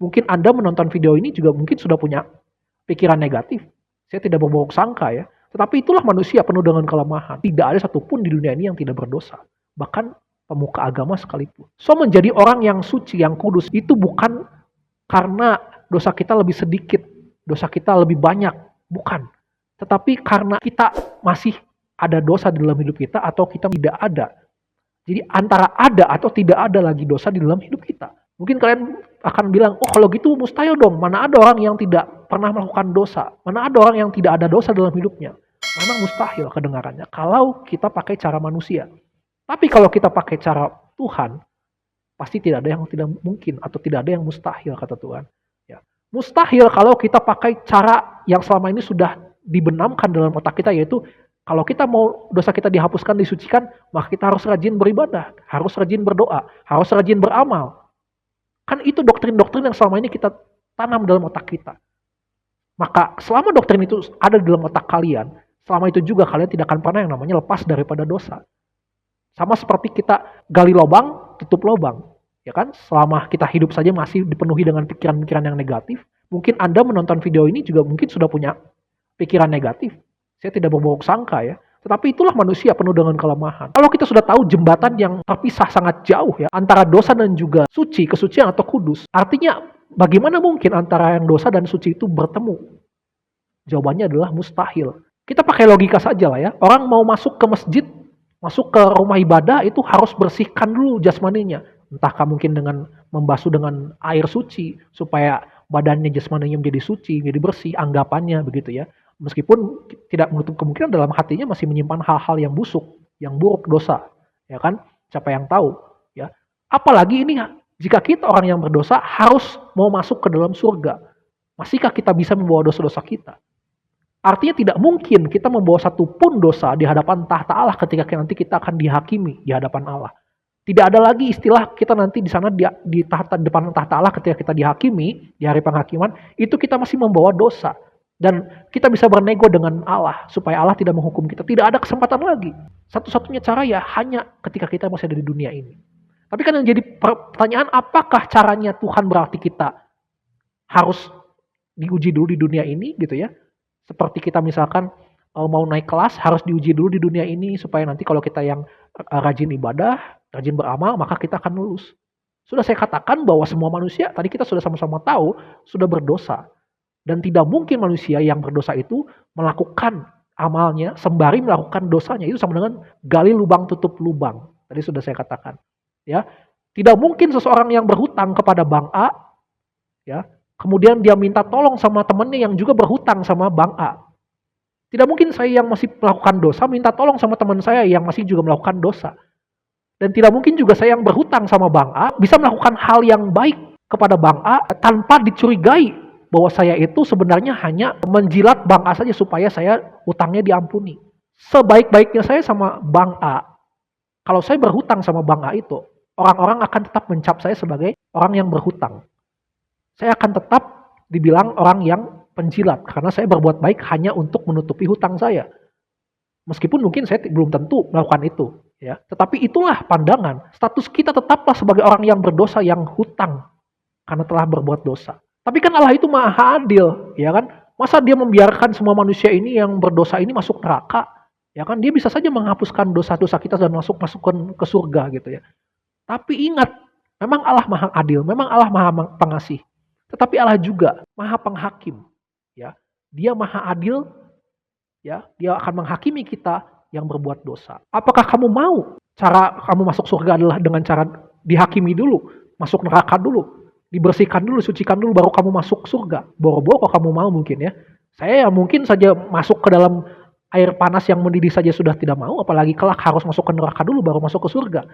Mungkin Anda menonton video ini juga mungkin sudah punya pikiran negatif. Saya tidak berbohong sangka ya. Tetapi itulah manusia penuh dengan kelemahan. Tidak ada satupun di dunia ini yang tidak berdosa. Bahkan pemuka agama sekalipun. So menjadi orang yang suci, yang kudus itu bukan karena dosa kita lebih sedikit, dosa kita lebih banyak. Bukan. Tetapi karena kita masih ada dosa di dalam hidup kita atau kita tidak ada. Jadi antara ada atau tidak ada lagi dosa di dalam hidup kita. Mungkin kalian akan bilang, oh kalau gitu mustahil dong. Mana ada orang yang tidak pernah melakukan dosa. Mana ada orang yang tidak ada dosa dalam hidupnya. Memang mustahil kedengarannya. Kalau kita pakai cara manusia. Tapi kalau kita pakai cara Tuhan, pasti tidak ada yang tidak mungkin. Atau tidak ada yang mustahil kata Tuhan. Ya. Mustahil kalau kita pakai cara yang selama ini sudah dibenamkan dalam otak kita, yaitu kalau kita mau dosa kita dihapuskan, disucikan, maka kita harus rajin beribadah, harus rajin berdoa, harus rajin beramal. Kan itu doktrin-doktrin yang selama ini kita tanam dalam otak kita. Maka selama doktrin itu ada di dalam otak kalian, selama itu juga kalian tidak akan pernah yang namanya lepas daripada dosa. Sama seperti kita gali lubang, tutup lubang. Ya kan? Selama kita hidup saja masih dipenuhi dengan pikiran-pikiran yang negatif, mungkin Anda menonton video ini juga mungkin sudah punya pikiran negatif. Saya tidak berbohong sangka ya. Tetapi itulah manusia penuh dengan kelemahan. Kalau kita sudah tahu jembatan yang terpisah sangat jauh ya, antara dosa dan juga suci, kesucian atau kudus. Artinya bagaimana mungkin antara yang dosa dan suci itu bertemu? Jawabannya adalah mustahil. Kita pakai logika saja lah ya. Orang mau masuk ke masjid, masuk ke rumah ibadah itu harus bersihkan dulu jasmaninya. Entahkah mungkin dengan membasuh dengan air suci supaya badannya, jasmaninya menjadi suci, menjadi bersih, anggapannya begitu ya. Meskipun tidak menutup kemungkinan dalam hatinya masih menyimpan hal-hal yang busuk, yang buruk, dosa, ya kan? Siapa yang tahu, ya? Apalagi ini jika kita orang yang berdosa harus mau masuk ke dalam surga, masihkah kita bisa membawa dosa-dosa kita? Artinya tidak mungkin kita membawa satu pun dosa di hadapan tahta Allah ketika nanti kita akan dihakimi di hadapan Allah. Tidak ada lagi istilah kita nanti di sana di depan tahta Allah ketika kita dihakimi di hari penghakiman, itu kita masih membawa dosa. Dan kita bisa bernego dengan Allah supaya Allah tidak menghukum kita. Tidak ada kesempatan lagi. Satu-satunya cara ya hanya ketika kita masih ada di dunia ini. Tapi kan yang jadi pertanyaan, apakah caranya Tuhan berarti kita harus diuji dulu di dunia ini gitu ya. Seperti kita misalkan mau naik kelas harus diuji dulu di dunia ini supaya nanti kalau kita yang rajin ibadah, rajin beramal, maka kita akan lulus. Sudah saya katakan bahwa semua manusia, tadi kita sudah sama-sama tahu, sudah berdosa. Dan tidak mungkin manusia yang berdosa itu melakukan amalnya sembari melakukan dosanya. Itu sama dengan gali lubang tutup lubang. Tadi sudah saya katakan. Ya, tidak mungkin seseorang yang berhutang kepada Bank A, ya, kemudian dia minta tolong sama temannya yang juga berhutang sama Bank A. Tidak mungkin saya yang masih melakukan dosa minta tolong sama teman saya yang masih juga melakukan dosa. Dan tidak mungkin juga saya yang berhutang sama Bank A bisa melakukan hal yang baik kepada Bank A tanpa dicurigai bahwa saya itu sebenarnya hanya menjilat Bank A saja supaya saya utangnya diampuni. Sebaik-baiknya saya sama Bank A, kalau saya berhutang sama Bank A itu, orang-orang akan tetap mencap saya sebagai orang yang berhutang. Saya akan tetap dibilang orang yang penjilat, karena saya berbuat baik hanya untuk menutupi hutang saya. Meskipun mungkin saya belum tentu melakukan itu. Ya. Tetapi itulah pandangan, status kita tetaplah sebagai orang yang berdosa yang hutang, karena telah berbuat dosa. Tapi kan Allah itu maha adil, ya kan? Masa dia membiarkan semua manusia ini yang berdosa ini masuk neraka? Ya kan? Dia bisa saja menghapuskan dosa-dosa kita dan masukkan ke surga gitu ya. Tapi ingat, memang Allah maha adil, memang Allah maha pengasih. Tetapi Allah juga maha penghakim, ya. Dia maha adil, ya. Dia akan menghakimi kita yang berbuat dosa. Apakah kamu mau cara kamu masuk surga adalah dengan cara dihakimi dulu, masuk neraka dulu? Dibersihkan dulu, sucikan dulu, baru kamu masuk surga. Boro-boro kamu mau mungkin ya. Saya ya mungkin saja masuk ke dalam air panas yang mendidih saja sudah tidak mau, apalagi kelak harus masuk ke neraka dulu baru masuk ke surga.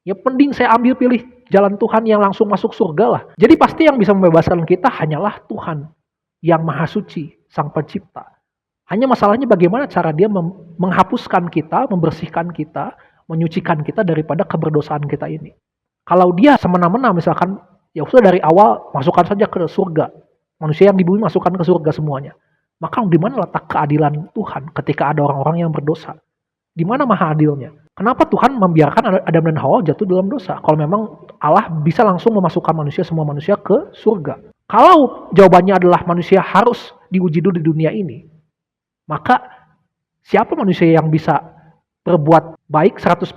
Ya mending saya ambil pilih jalan Tuhan yang langsung masuk surga lah. Jadi pasti yang bisa membebaskan kita hanyalah Tuhan yang maha suci, sang pencipta. Hanya masalahnya bagaimana cara dia menghapuskan kita, membersihkan kita, menyucikan kita daripada keberdosaan kita ini. Kalau dia semena-mena misalkan, ya sudah dari awal masukkan saja ke surga. Manusia yang di bumi masukkan ke surga semuanya. Maka di mana letak keadilan Tuhan ketika ada orang-orang yang berdosa? Di mana maha adilnya? Kenapa Tuhan membiarkan Adam dan Hawa jatuh dalam dosa? Kalau memang Allah bisa langsung memasukkan semua manusia ke surga. Kalau jawabannya adalah manusia harus diuji dulu di dunia ini, maka siapa manusia yang bisa berbuat baik 100%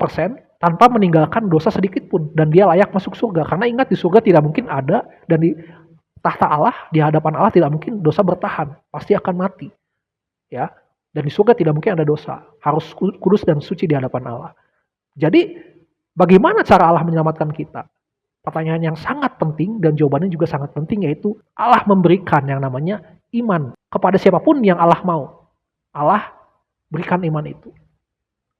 tanpa meninggalkan dosa sedikit pun, dan dia layak masuk surga? Karena ingat, di surga tidak mungkin ada, dan di tahta Allah, di hadapan Allah tidak mungkin dosa bertahan, pasti akan mati. Ya, dan di surga tidak mungkin ada dosa, harus kudus dan suci di hadapan Allah. Jadi bagaimana cara Allah menyelamatkan kita? Pertanyaan yang sangat penting, dan jawabannya juga sangat penting, yaitu Allah memberikan yang namanya iman kepada siapapun yang Allah mau. Allah berikan iman itu.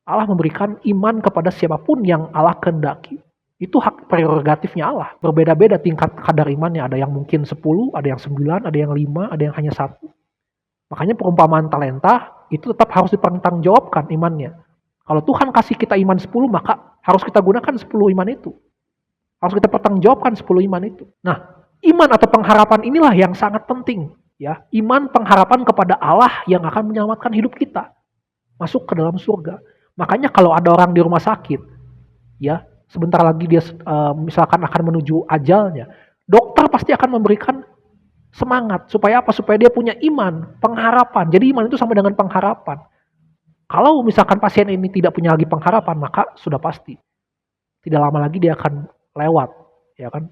Allah memberikan iman kepada siapapun yang Allah kehendaki. Itu hak prerogatifnya Allah. Berbeda-beda tingkat kadar imannya. Ada yang mungkin 10, ada yang 9, ada yang 5, ada yang hanya 1. Makanya perumpamaan talenta itu tetap harus dipertanggungjawabkan imannya. Kalau Tuhan kasih kita iman 10, maka harus kita gunakan 10 iman itu. Harus kita pertanggungjawabkan 10 iman itu. Nah, iman atau pengharapan inilah yang sangat penting. Ya, iman pengharapan kepada Allah yang akan menyelamatkan hidup kita. Masuk ke dalam surga. Makanya kalau ada orang di rumah sakit, ya, sebentar lagi dia misalkan akan menuju ajalnya, dokter pasti akan memberikan semangat. Supaya apa? Supaya dia punya iman, pengharapan. Jadi iman itu sama dengan pengharapan. Kalau misalkan pasien ini tidak punya lagi pengharapan, maka sudah pasti tidak lama lagi dia akan lewat, ya kan?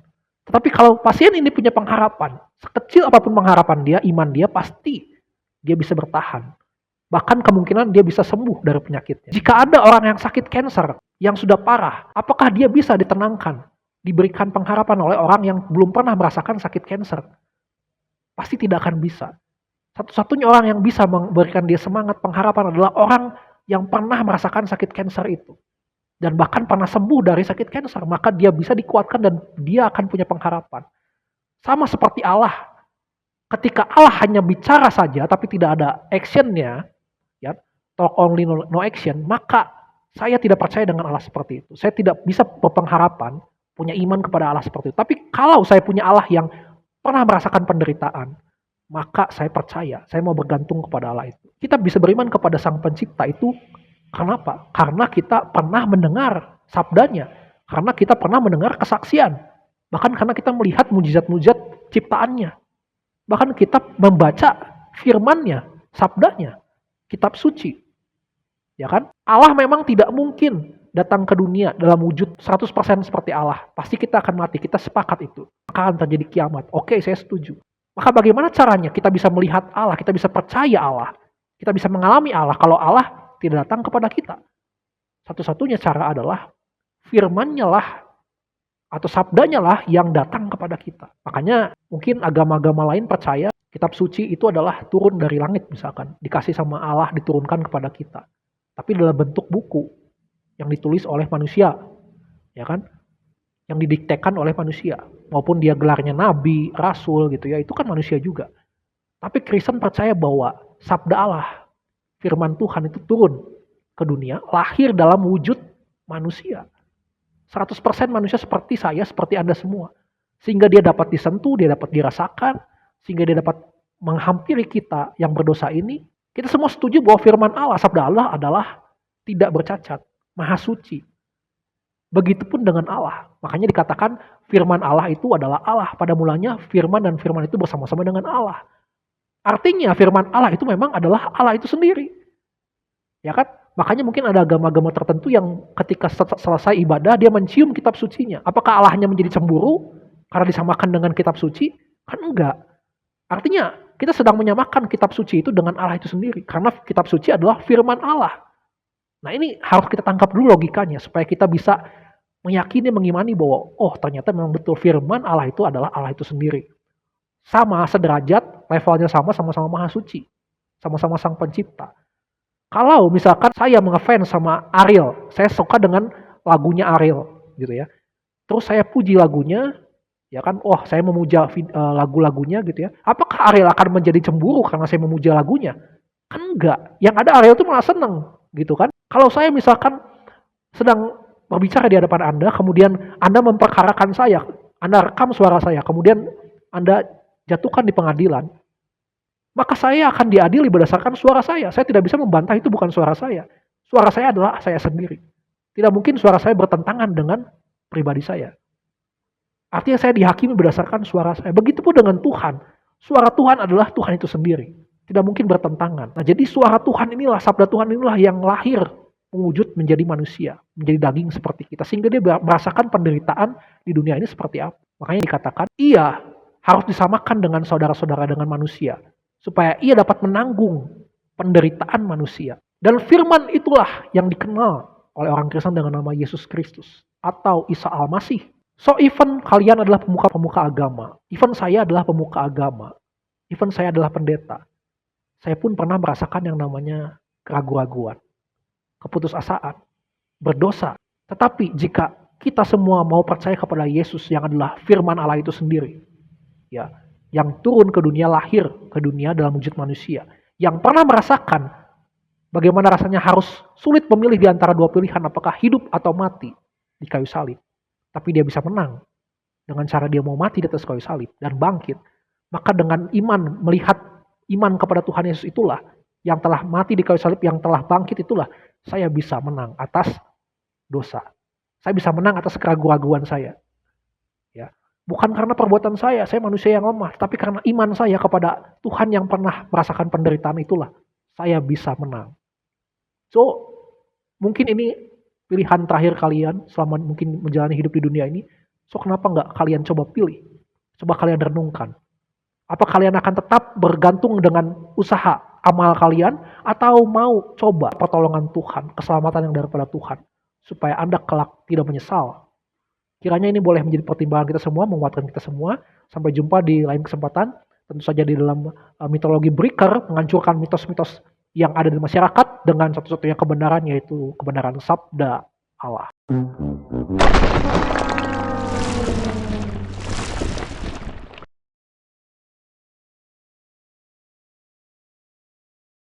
Tetapi kalau pasien ini punya pengharapan, sekecil apapun pengharapan dia, iman dia, pasti dia bisa bertahan. Bahkan kemungkinan dia bisa sembuh dari penyakitnya. Jika ada orang yang sakit kanker, yang sudah parah, apakah dia bisa ditenangkan, diberikan pengharapan oleh orang yang belum pernah merasakan sakit kanker? Pasti tidak akan bisa. Satu-satunya orang yang bisa memberikan dia semangat, pengharapan adalah orang yang pernah merasakan sakit kanker itu. Dan bahkan pernah sembuh dari sakit kanker, maka dia bisa dikuatkan dan dia akan punya pengharapan. Sama seperti Allah. Ketika Allah hanya bicara saja tapi tidak ada actionnya, ya, talk only no action, maka saya tidak percaya dengan Allah seperti itu. Saya tidak bisa berpengharapan, punya iman kepada Allah seperti itu. Tapi kalau saya punya Allah yang pernah merasakan penderitaan, maka saya percaya, saya mau bergantung kepada Allah itu. Kita bisa beriman kepada Sang Pencipta itu. Kenapa? Karena kita pernah mendengar sabdanya. Karena kita pernah mendengar kesaksian. Bahkan karena kita melihat mujizat-mujizat ciptaannya. Bahkan kita membaca firmannya, sabdanya, kitab suci. Ya kan? Allah memang tidak mungkin datang ke dunia dalam wujud 100% seperti Allah. Pasti kita akan mati, kita sepakat itu. Maka akan terjadi kiamat. Oke, saya setuju. Maka bagaimana caranya kita bisa melihat Allah, kita bisa percaya Allah, kita bisa mengalami Allah kalau Allah tidak datang kepada kita? Satu-satunya cara adalah firman-Nya lah atau sabdanya lah yang datang kepada kita. Makanya mungkin agama-agama lain percaya kitab suci itu adalah turun dari langit misalkan, dikasih sama Allah, diturunkan kepada kita. Tapi dalam bentuk buku yang ditulis oleh manusia, ya kan? Yang didiktekan oleh manusia, maupun dia gelarnya nabi, rasul gitu ya, itu kan manusia juga. Tapi Kristen percaya bahwa sabda Allah, firman Tuhan itu turun ke dunia, lahir dalam wujud manusia. 100% manusia seperti saya, seperti Anda semua. Sehingga dia dapat disentuh, dia dapat dirasakan, sehingga dia dapat menghampiri kita yang berdosa ini. Kita semua setuju bahwa firman Allah, sabda Allah adalah tidak bercacat, maha suci. Begitupun dengan Allah. Makanya dikatakan firman Allah itu adalah Allah. Pada mulanya firman dan firman itu bersama-sama dengan Allah. Artinya firman Allah itu memang adalah Allah itu sendiri. Ya kan? Makanya mungkin ada agama-agama tertentu yang ketika selesai ibadah dia mencium kitab sucinya. Apakah Allahnya menjadi cemburu karena disamakan dengan kitab suci? Kan enggak. Artinya kita sedang menyamakan kitab suci itu dengan Allah itu sendiri. Karena kitab suci adalah firman Allah. Nah ini harus kita tangkap dulu logikanya supaya kita bisa meyakini, mengimani bahwa oh ternyata memang betul firman Allah itu adalah Allah itu sendiri. Sama, sederajat, levelnya sama, sama-sama maha suci. Sama-sama sang pencipta. Kalau misalkan saya ngefans sama Ariel, saya suka dengan lagunya Ariel gitu ya. Terus saya puji lagunya, ya kan, oh saya memuja lagu-lagunya gitu ya. Apakah Ariel akan menjadi cemburu karena saya memuja lagunya? Kan enggak. Yang ada Ariel itu malah seneng gitu kan. Kalau saya misalkan sedang berbicara di hadapan Anda, kemudian Anda memperkarakan saya, Anda rekam suara saya, kemudian Anda jatuhkan di pengadilan, maka saya akan diadili berdasarkan suara saya. Saya tidak bisa membantah itu bukan suara saya. Suara saya adalah saya sendiri. Tidak mungkin suara saya bertentangan dengan pribadi saya. Artinya saya dihakimi berdasarkan suara saya. Begitupun dengan Tuhan. Suara Tuhan adalah Tuhan itu sendiri. Tidak mungkin bertentangan. Nah, jadi suara Tuhan inilah, sabda Tuhan inilah yang lahir mewujud menjadi manusia, menjadi daging seperti kita. Sehingga dia merasakan penderitaan di dunia ini seperti apa. Makanya dikatakan, ia harus disamakan dengan saudara-saudara, dengan manusia. Supaya ia dapat menanggung penderitaan manusia. Dan firman itulah yang dikenal oleh orang Kristen dengan nama Yesus Kristus. Atau Isa Al-Masih. So even kalian adalah pemuka-pemuka agama. Even saya adalah pemuka agama. Even saya adalah pendeta. Saya pun pernah merasakan yang namanya keraguan-raguan. Keputusasaan. Berdosa. Tetapi jika kita semua mau percaya kepada Yesus yang adalah firman Allah itu sendiri. Ya, yang turun ke dunia, lahir ke dunia dalam wujud manusia. Yang pernah merasakan bagaimana rasanya harus sulit memilih di antara dua pilihan. Apakah hidup atau mati di kayu salib. Tapi dia bisa menang dengan cara dia mau mati di atas kayu salib dan bangkit. Maka dengan iman, melihat iman kepada Tuhan Yesus itulah yang telah mati di kayu salib, yang telah bangkit itulah saya bisa menang atas dosa. Saya bisa menang atas keraguan-raguan saya. Ya, bukan karena perbuatan saya manusia yang lemah, tapi karena iman saya kepada Tuhan yang pernah merasakan penderitaan itulah saya bisa menang. So, mungkin ini pilihan terakhir kalian selama mungkin menjalani hidup di dunia ini. So kenapa nggak kalian coba pilih? Coba kalian renungkan. Apa kalian akan tetap bergantung dengan usaha amal kalian? Atau mau coba pertolongan Tuhan, keselamatan yang daripada Tuhan. Supaya Anda kelak tidak menyesal. Kiranya ini boleh menjadi pertimbangan kita semua, menguatkan kita semua. Sampai jumpa di lain kesempatan. Tentu saja di dalam mitologi breaker, menghancurkan mitos-mitos yang ada di masyarakat dengan satu-satunya kebenaran, yaitu kebenaran sabda Allah.